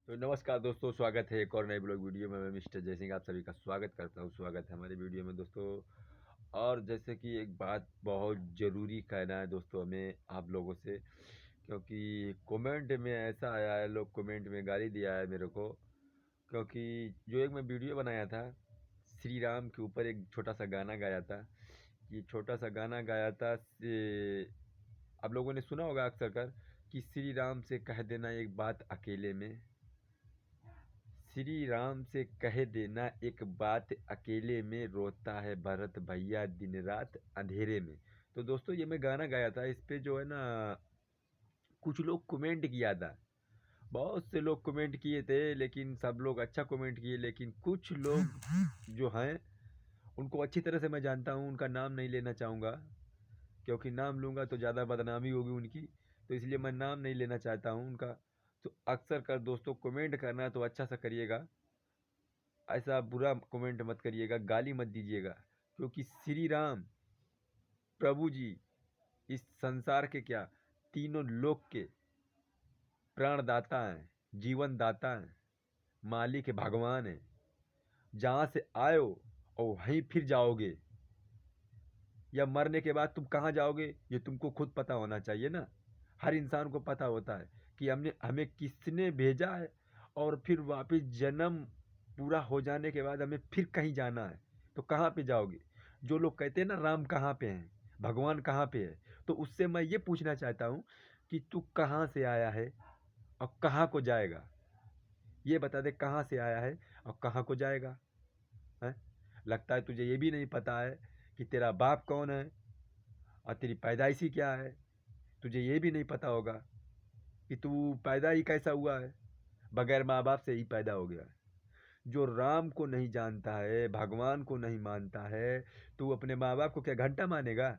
तो नमस्कार दोस्तों, स्वागत है एक और नए ब्लॉग वीडियो में। मैं मिस्टर जयसिंह आप सभी का स्वागत करता हूं। स्वागत है हमारी वीडियो में दोस्तों। और जैसे कि एक बात बहुत ज़रूरी कहना है दोस्तों हमें आप लोगों से, क्योंकि कमेंट में ऐसा आया है, लोग कमेंट में गाली दिया है मेरे को। क्योंकि जो एक मैं वीडियो बनाया था श्री राम के ऊपर, एक छोटा सा गाना गाया था। ये छोटा सा गाना गाया था आप लोगों ने सुना होगा अक्सर कर कि श्री राम से कह देना एक बात अकेले में, श्री राम से कह देना एक बात अकेले में, रोता है भरत भैया दिन रात अंधेरे में। तो दोस्तों ये मैं गाना गाया था, इस पे जो है ना कुछ लोग कमेंट किया था। बहुत से लोग कमेंट किए थे, लेकिन सब लोग अच्छा कमेंट किए, लेकिन कुछ लोग जो हैं उनको अच्छी तरह से मैं जानता हूँ, उनका नाम नहीं लेना चाहूँगा, क्योंकि नाम लूँगा तो ज़्यादा बदनामी होगी उनकी। तो इसलिए मैं नाम नहीं लेना चाहता हूँ उनका। तो अक्सर कर दोस्तों कमेंट करना तो अच्छा सा करिएगा, ऐसा बुरा कमेंट मत करिएगा, गाली मत दीजिएगा। क्योंकि श्री राम प्रभु जी इस संसार के क्या, तीनों लोक के प्राणदाता हैं, जीवन दाता हैं, मालिक भगवान हैं। जहाँ से आए हो और वहीं फिर जाओगे, या मरने के बाद तुम कहाँ जाओगे ये तुमको खुद पता होना चाहिए ना। हर इंसान को पता होता है कि हमने हमें किसने भेजा है, और फिर वापस जन्म पूरा हो जाने के बाद हमें फिर कहीं जाना है। तो कहाँ पे जाओगे? जो लोग कहते हैं ना राम कहाँ पे हैं, भगवान कहाँ पे है, तो उससे मैं ये पूछना चाहता हूँ कि तू कहाँ से आया है और कहाँ को जाएगा? ये बता दे, कहाँ से आया है और कहाँ को जाएगा? है, लगता है तुझे ये भी नहीं पता है कि तेरा बाप कौन है और तेरी पैदाइशी क्या है। तुझे ये भी नहीं पता होगा कि तू पैदा ही कैसा हुआ है, बगैर माँ बाप से ही पैदा हो गया है। जो राम को नहीं जानता है, भगवान को नहीं मानता है, तू अपने माँ बाप को क्या घंटा मानेगा?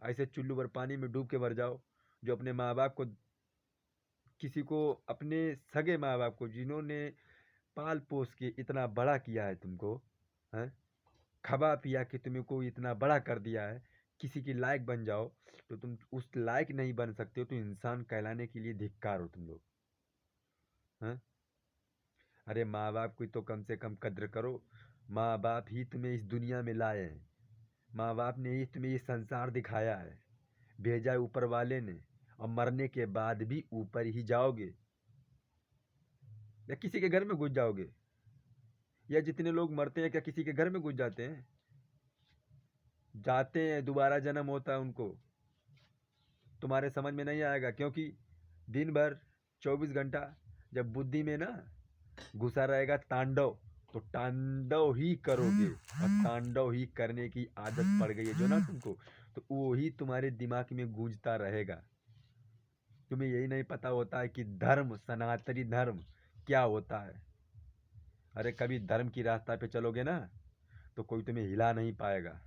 ऐसे चुल्लू भर पानी में डूब के मर जाओ। जो अपने माँ बाप को, किसी को, अपने सगे माँ बाप को जिन्होंने पाल पोस के इतना बड़ा किया है तुमको, हैं, खबा पिया के तुमको इतना बड़ा कर दिया है, किसी की लायक बन जाओ। तो तुम उस लायक नहीं बन सकते हो, तो इंसान कहलाने के लिए धिक्कार हो तुम लोग। हैं, अरे माँ बाप की तो कम से कम कद्र करो। माँ बाप ही तुम्हें इस दुनिया में लाए हैं, माँ बाप ने ही तुम्हें ये संसार दिखाया है, भेजा है ऊपर वाले ने। और मरने के बाद भी ऊपर ही जाओगे, या किसी के घर में घुस जाओगे? या जितने लोग मरते हैं क्या किसी के घर में घुस जाते हैं? जाते हैं, दोबारा जन्म होता है उनको। तुम्हारे समझ में नहीं आएगा, क्योंकि दिन भर 24 घंटा जब बुद्धि में ना घुसा रहेगा तांडव, तो तांडव ही करोगे। और तांडव ही करने की आदत पड़ गई है जो ना तुमको, तो वो ही तुम्हारे दिमाग में गूंजता रहेगा। तुम्हें यही नहीं पता होता है कि धर्म, सनातनी धर्म क्या होता है। अरे कभी धर्म की रास्ता पे चलोगे ना तो कोई तुम्हें हिला नहीं पाएगा।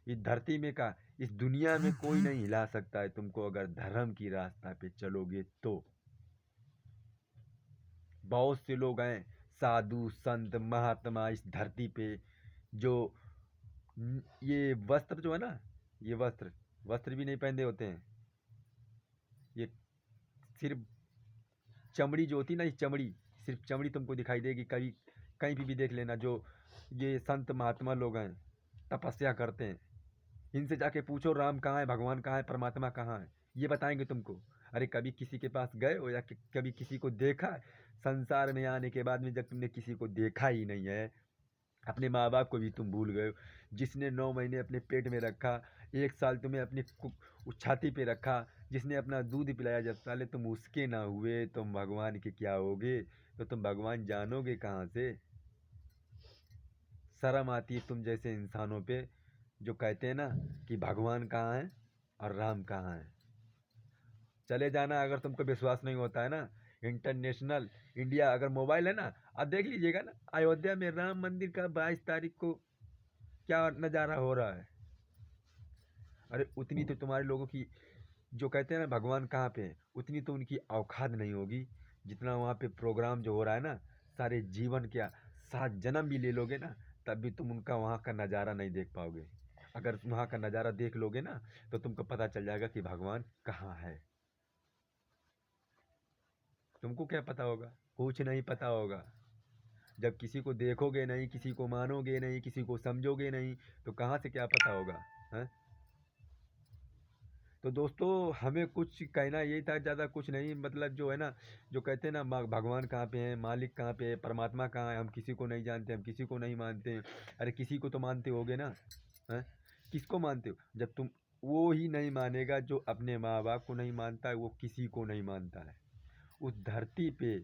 इस धरती में का, इस दुनिया में कोई नहीं हिला सकता है तुमको, अगर धर्म की रास्ता पे चलोगे तो। बहुत से लोग हैं, साधु संत महात्मा इस धरती पे, जो ये वस्त्र जो है ना, ये वस्त्र वस्त्र भी नहीं पहनते होते हैं। ये सिर्फ चमड़ी जो होती है ना, ये चमड़ी, सिर्फ चमड़ी तुमको दिखाई देगी। कभी कहीं भी देख लेना, जो ये संत महात्मा लोग हैं, तपस्या करते हैं, इनसे जाके पूछो राम कहाँ है, भगवान कहाँ है, परमात्मा कहाँ है, ये बताएंगे तुमको। अरे कभी किसी के पास गए हो, या कभी किसी को देखा है? संसार में आने के बाद में जब तुमने किसी को देखा ही नहीं है, अपने माँ बाप को भी तुम भूल गए हो। जिसने 9 महीने अपने पेट में रखा, 1 साल तुम्हें अपनी उस छाती पे रखा, जिसने अपना दूध पिलाया, जब साले तुम उसके ना हुए, तुम भगवान के क्या होगे? तो तुम भगवान जानोगे कहाँ से? शर्म आती है तुम जैसे इंसानों पे, जो कहते हैं ना कि भगवान कहाँ है और राम कहाँ है। चले जाना, अगर तुमको विश्वास नहीं होता है ना, इंटरनेशनल इंडिया अगर मोबाइल है ना, आप देख लीजिएगा ना, अयोध्या में राम मंदिर का 22 तारीख को क्या नज़ारा हो रहा है। अरे उतनी तो तुम्हारे लोगों की, जो कहते हैं ना भगवान कहाँ पे है, उतनी तो उनकी औकात नहीं होगी जितना वहाँ पे प्रोग्राम जो हो रहा है ना। सारे जीवन क्या, 7 जन्म भी ले लोगे ना, तब भी तुम उनका वहाँ का नज़ारा नहीं देख पाओगे। अगर वहाँ का नज़ारा देख लोगे ना, तो तुमको पता चल जाएगा कि भगवान कहाँ है। तुमको क्या पता होगा? कुछ नहीं पता होगा। जब किसी को देखोगे नहीं, किसी को मानोगे नहीं, किसी को समझोगे नहीं, तो कहाँ से क्या पता होगा? हैं? तो दोस्तों, हमें कुछ कहना यही था, ज़्यादा कुछ नहीं। मतलब जो है ना, जो कहते हैं ना, भगवान कहाँ पे है, मालिक कहाँ पे है, परमात्मा कहाँ है, हम किसी को नहीं जानते, हम किसी को नहीं मानते। अरे किसी को तो मानते होगे ना? हैं? किसको मानते हो? जब तुम, वो ही नहीं मानेगा जो अपने माँ बाप को नहीं मानता है, वो किसी को नहीं मानता है। उस धरती पे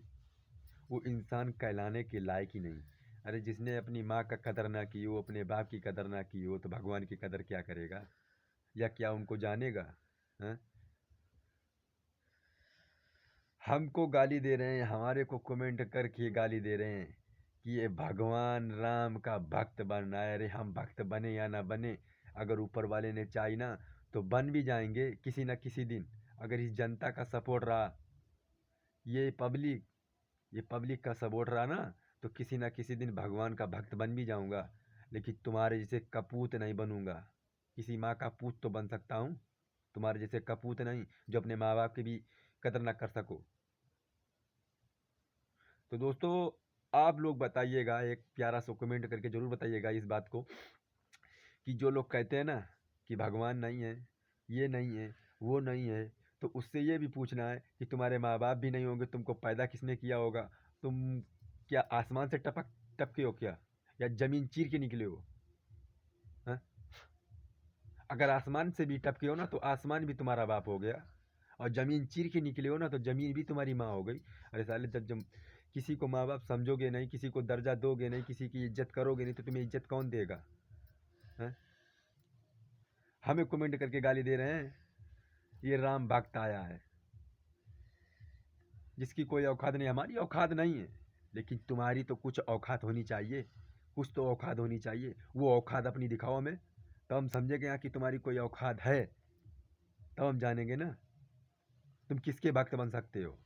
वो इंसान कहलाने के लायक ही नहीं। अरे जिसने अपनी माँ का कदर ना की हो, अपने बाप की कदर ना की हो, तो भगवान की कदर क्या करेगा? या क्या उनको जानेगा? हैं? हमको गाली दे रहे हैं, हमारे को कमेंट करके गाली दे रहे हैं कि ये भगवान राम का भक्त बनना है। अरे हम भक्त बने या ना बने, अगर ऊपर वाले ने चाही ना, तो बन भी जाएंगे किसी ना किसी दिन। अगर इस जनता का सपोर्ट रहा, ये पब्लिक ये पब्लिक का सपोर्ट रहा ना, तो किसी ना किसी दिन भगवान का भक्त बन भी जाऊंगा। लेकिन तुम्हारे जैसे कपूत नहीं बनूंगा। किसी माँ का पूत तो बन सकता हूँ, तुम्हारे जैसे कपूत नहीं, जो अपने माँ बाप की भी कदर ना कर सको। तो दोस्तों, आप लोग बताइएगा, एक प्यारा सा कमेंट करके ज़रूर बताइएगा इस बात को, कि जो लोग कहते हैं ना कि भगवान नहीं है, ये नहीं है, वो नहीं है, तो उससे ये भी पूछना है कि तुम्हारे माँ बाप भी नहीं होंगे, तुमको पैदा किसने किया होगा? तुम क्या आसमान से टपके हो क्या, या ज़मीन चीर के निकले हो? हाँ? अगर आसमान से भी टपके हो ना, तो आसमान भी तुम्हारा बाप हो गया। और ज़मीन चीर के निकले हो ना, तो ज़मीन भी तुम्हारी माँ हो गई। अरे साले, जब किसी को माँ बाप समझोगे नहीं, किसी को दर्जा दोगे नहीं, किसी की इज्जत करोगे नहीं, तो तुम्हें इज्जत कौन देगा? हैं? हमें कमेंट करके गाली दे रहे हैं, ये राम भक्त आया है, जिसकी कोई औकात नहीं। हमारी औकात नहीं है, लेकिन तुम्हारी तो कुछ औकात होनी चाहिए। कुछ तो औकात होनी चाहिए, वो औकात अपनी दिखाओ हमें, तो हम समझेंगे यहाँ कि तुम्हारी कोई औकात है। तब हम जानेंगे ना तुम किसके भक्त बन सकते हो।